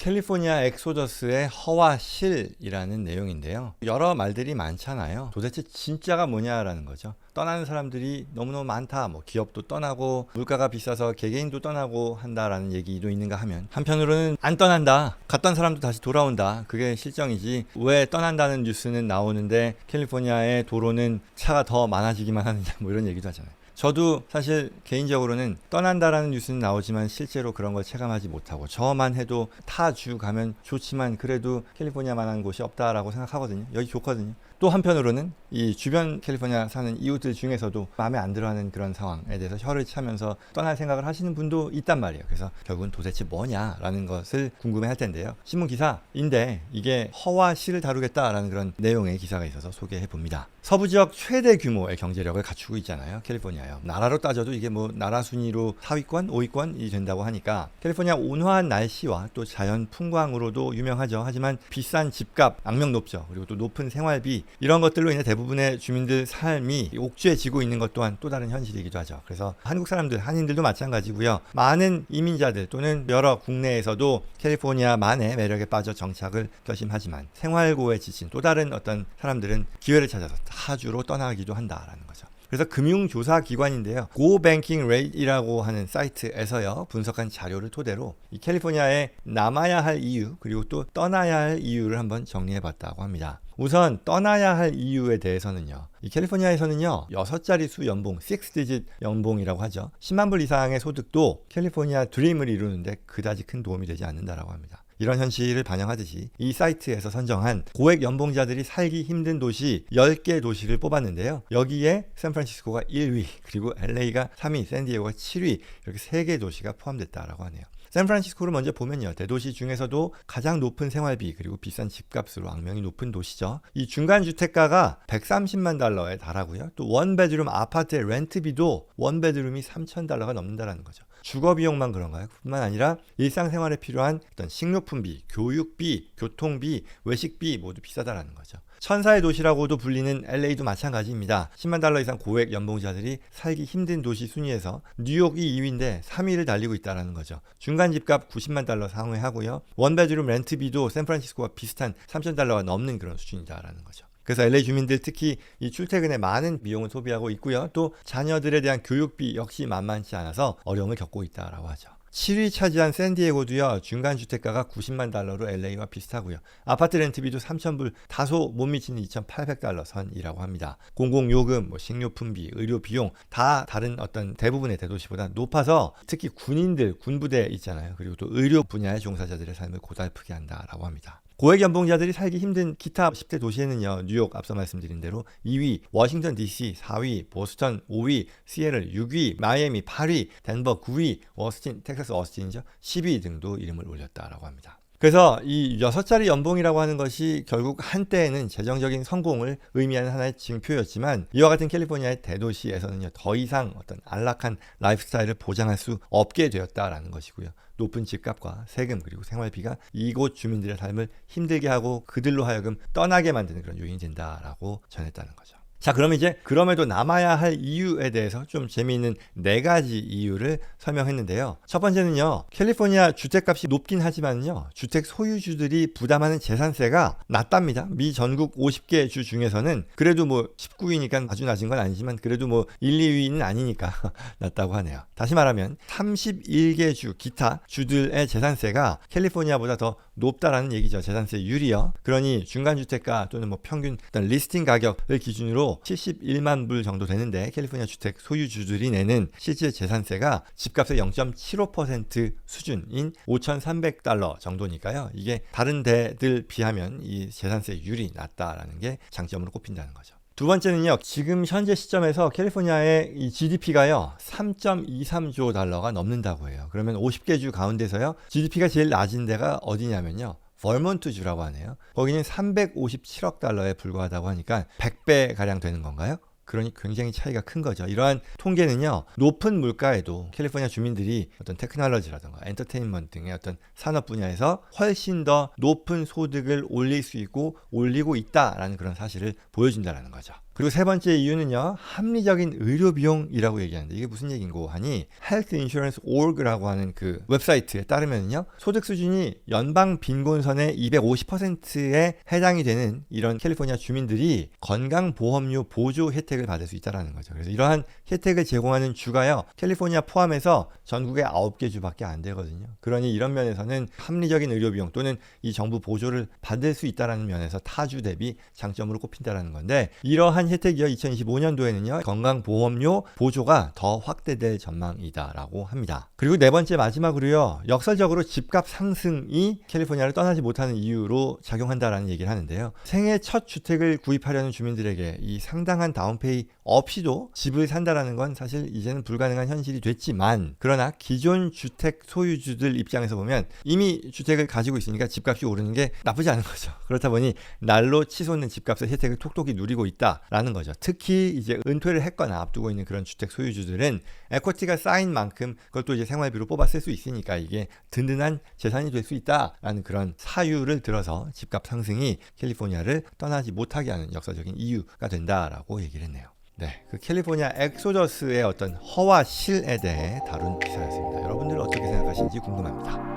캘리포니아 엑소더스의 허와 실이라는 내용인데요. 여러 말들이 많잖아요. 도대체 진짜가 뭐냐라는 거죠. 떠나는 사람들이 너무너무 많다. 뭐 기업도 떠나고 물가가 비싸서 개개인도 떠나고 한다라는 얘기도 있는가 하면, 한편으로는 안 떠난다. 갔던 사람도 다시 돌아온다. 그게 실정이지. 왜 떠난다는 뉴스는 나오는데 캘리포니아의 도로는 차가 더 많아지기만 하느냐, 뭐 이런 얘기도 하잖아요. 저도 사실 개인적으로는 떠난다라는 뉴스는 나오지만 실제로 그런 걸 체감하지 못하고, 저만 해도 타 주 가면 좋지만 그래도 캘리포니아만한 곳이 없다라고 생각하거든요. 여기 좋거든요. 또 한편으로는 이 주변 캘리포니아 사는 이웃들 중에서도 마음에 안 들어하는 그런 상황에 대해서 혀를 차면서 떠날 생각을 하시는 분도 있단 말이에요. 그래서 결국은 도대체 뭐냐라는 것을 궁금해할 텐데요. 신문 기사인데 이게 허와 실을 다루겠다라는 그런 내용의 기사가 있어서 소개해 봅니다. 서부 지역 최대 규모의 경제력을 갖추고 있잖아요. 캘리포니아요. 나라로 따져도 이게 뭐 나라 순위로 4위권, 5위권이 된다고 하니까 캘리포니아 온화한 날씨와 또 자연 풍광으로도 유명하죠. 하지만 비싼 집값, 악명 높죠. 그리고 또 높은 생활비, 이런 것들로 인해 대부분의 주민들 삶이 옥죄지고 있는 것 또한 또 다른 현실이기도 하죠. 그래서 한국 사람들, 한인들도 마찬가지고요. 많은 이민자들 또는 여러 국내에서도 캘리포니아만의 매력에 빠져 정착을 결심하지만 생활고에 지친 또 다른 어떤 사람들은 기회를 찾아서 타주로 떠나기도 한다라는 거죠. 그래서 금융조사기관인데요. 고뱅킹레이트라고 하는 사이트에서요, 분석한 자료를 토대로 이 캘리포니아에 남아야 할 이유, 그리고 또 떠나야 할 이유를 한번 정리해봤다고 합니다. 우선 떠나야 할 이유에 대해서는요, 이 캘리포니아에서는요 6자릿수 연봉, 6디짓 연봉이라고 하죠. 10만 불 이상의 소득도 캘리포니아 드림을 이루는데 그다지 큰 도움이 되지 않는다라고 합니다. 이런 현실을 반영하듯이 이 사이트에서 선정한 고액 연봉자들이 살기 힘든 도시 10개 도시를 뽑았는데요. 여기에 샌프란시스코가 1위, 그리고 LA가 3위, 샌디에고가 7위, 이렇게 3개 도시가 포함됐다라고 하네요. 샌프란시스코를 먼저 보면요, 대도시 중에서도 가장 높은 생활비 그리고 비싼 집값으로 악명이 높은 도시죠. 이 중간 주택가가 130만 달러에 달하고요. 또 원베드룸 아파트의 렌트비도 원베드룸이 3,000달러가 넘는다라는 거죠. 주거비용만 그런가요? 뿐만 아니라 일상생활에 필요한 어떤 식료품비, 교육비, 교통비, 외식비 모두 비싸다라는 거죠. 천사의 도시라고도 불리는 LA도 마찬가지입니다. 10만 달러 이상 고액 연봉자들이 살기 힘든 도시 순위에서 뉴욕이 2위인데 3위를 달리고 있다는 거죠. 중간 집값 90만 달러 상회하고요. 원베드룸 렌트비도 샌프란시스코와 비슷한 3,000달러가 넘는 그런 수준이다라는 거죠. 그래서 LA 주민들 특히 이 출퇴근에 많은 비용을 소비하고 있고요. 또 자녀들에 대한 교육비 역시 만만치 않아서 어려움을 겪고 있다라고 하죠. 7위 차지한 샌디에고도요, 중간 주택가가 90만 달러로 LA와 비슷하고요. 아파트 렌트비도 3,000불, 다소 못 미치는 2,800달러 선이라고 합니다. 공공요금, 뭐 식료품비, 의료비용 다 다른 어떤 대부분의 대도시보다 높아서 특히 군인들, 군부대 있잖아요. 그리고 또 의료 분야의 종사자들의 삶을 고달프게 한다라고 합니다. 고액 연봉자들이 살기 힘든 기타 10대 도시에는요, 뉴욕 앞서 말씀드린 대로 2위, 워싱턴 DC 4위, 보스턴 5위, 시애틀 6위, 마이애미 8위, 덴버 9위, 오스틴, 텍사스 오스틴이죠, 10위 등도 이름을 올렸다라고 합니다. 그래서 이 6자리 연봉이라고 하는 것이 결국 한때에는 재정적인 성공을 의미하는 하나의 징표였지만, 이와 같은 캘리포니아의 대도시에서는요, 더 이상 어떤 안락한 라이프스타일을 보장할 수 없게 되었다라는 것이고요. 높은 집값과 세금 그리고 생활비가 이곳 주민들의 삶을 힘들게 하고 그들로 하여금 떠나게 만드는 그런 요인이 된다라고 전했다는 거죠. 자, 그럼 이제 그럼에도 남아야 할 이유에 대해서 좀 재미있는 4가지 이유를 설명했는데요. 첫 번째는요, 캘리포니아 주택값이 높긴 하지만요, 주택 소유주들이 부담하는 재산세가 낮답니다. 미 전국 50개 주 중에서는 그래도 뭐 19위니까 아주 낮은 건 아니지만 그래도 뭐 1, 2위는 아니니까 낮다고 하네요. 다시 말하면 31개 주 기타 주들의 재산세가 캘리포니아보다 더 높다라는 얘기죠. 재산세율이요. 그러니 중간주택가 또는 뭐 평균 어떤 리스팅 가격을 기준으로 71만 불 정도 되는데, 캘리포니아 주택 소유주들이 내는 실제 재산세가 집값의 0.75% 수준인 5,300달러 정도니까요. 이게 다른 데들 비하면 이 재산세율이 낮다라는 게 장점으로 꼽힌다는 거죠. 두 번째는요, 지금 현재 시점에서 캘리포니아의 이 GDP가요 3.23조 달러가 넘는다고 해요. 그러면 50개 주 가운데서요, GDP가 제일 낮은 데가 어디냐면요, 버몬트 주라고 하네요. 거기는 357억 달러에 불과하다고 하니까 100배 가량 되는 건가요? 그러니 굉장히 차이가 큰 거죠. 이러한 통계는요, 높은 물가에도 캘리포니아 주민들이 어떤 테크놀로지라든가 엔터테인먼트 등의 어떤 산업 분야에서 훨씬 더 높은 소득을 올릴 수 있고 올리고 있다라는 그런 사실을 보여준다는 거죠. 그리고 세 번째 이유는요, 합리적인 의료 비용이라고 얘기하는데, 이게 무슨 얘기인고 하니 Health Insurance Org라고 하는 그 웹사이트에 따르면요, 소득 수준이 연방 빈곤선의 250%에 해당이 되는 이런 캘리포니아 주민들이 건강보험료 보조 혜택을 받을 수 있다는 거죠. 그래서 이러한 혜택을 제공하는 주가요, 캘리포니아 포함해서 전국에 9개 주밖에 안 되거든요. 그러니 이런 면에서는 합리적인 의료 비용 또는 이 정부 보조를 받을 수 있다는 면에서 타주 대비 장점으로 꼽힌다는 건데, 이러한 혜택이요 2025년도에는요 건강보험료 보조가 더 확대될 전망이다라고 합니다. 그리고 네 번째 마지막으로요, 역설적으로 집값 상승이 캘리포니아를 떠나지 못하는 이유로 작용한다라는 얘기를 하는데요. 생애 첫 주택을 구입하려는 주민들에게 이 상당한 다운페이 없이도 집을 산다라는 건 사실 이제는 불가능한 현실이 됐지만, 그러나 기존 주택 소유주들 입장에서 보면 이미 주택을 가지고 있으니까 집값이 오르는 게 나쁘지 않은 거죠. 그렇다 보니 날로 치솟는 집값의 혜택을 톡톡히 누리고 있다라는 거죠. 특히 이제 은퇴를 했거나 앞두고 있는 그런 주택 소유주들은 에쿼티가 쌓인 만큼 그걸 또 이제 생활비로 뽑아 쓸 수 있으니까 이게 든든한 재산이 될 수 있다라는 그런 사유를 들어서 집값 상승이 캘리포니아를 떠나지 못하게 하는 역사적인 이유가 된다라고 얘기를 했네요. 네, 그 캘리포니아 엑소더스의 어떤 허와 실에 대해 다룬 기사였습니다. 여러분들 어떻게 생각하시는지 궁금합니다.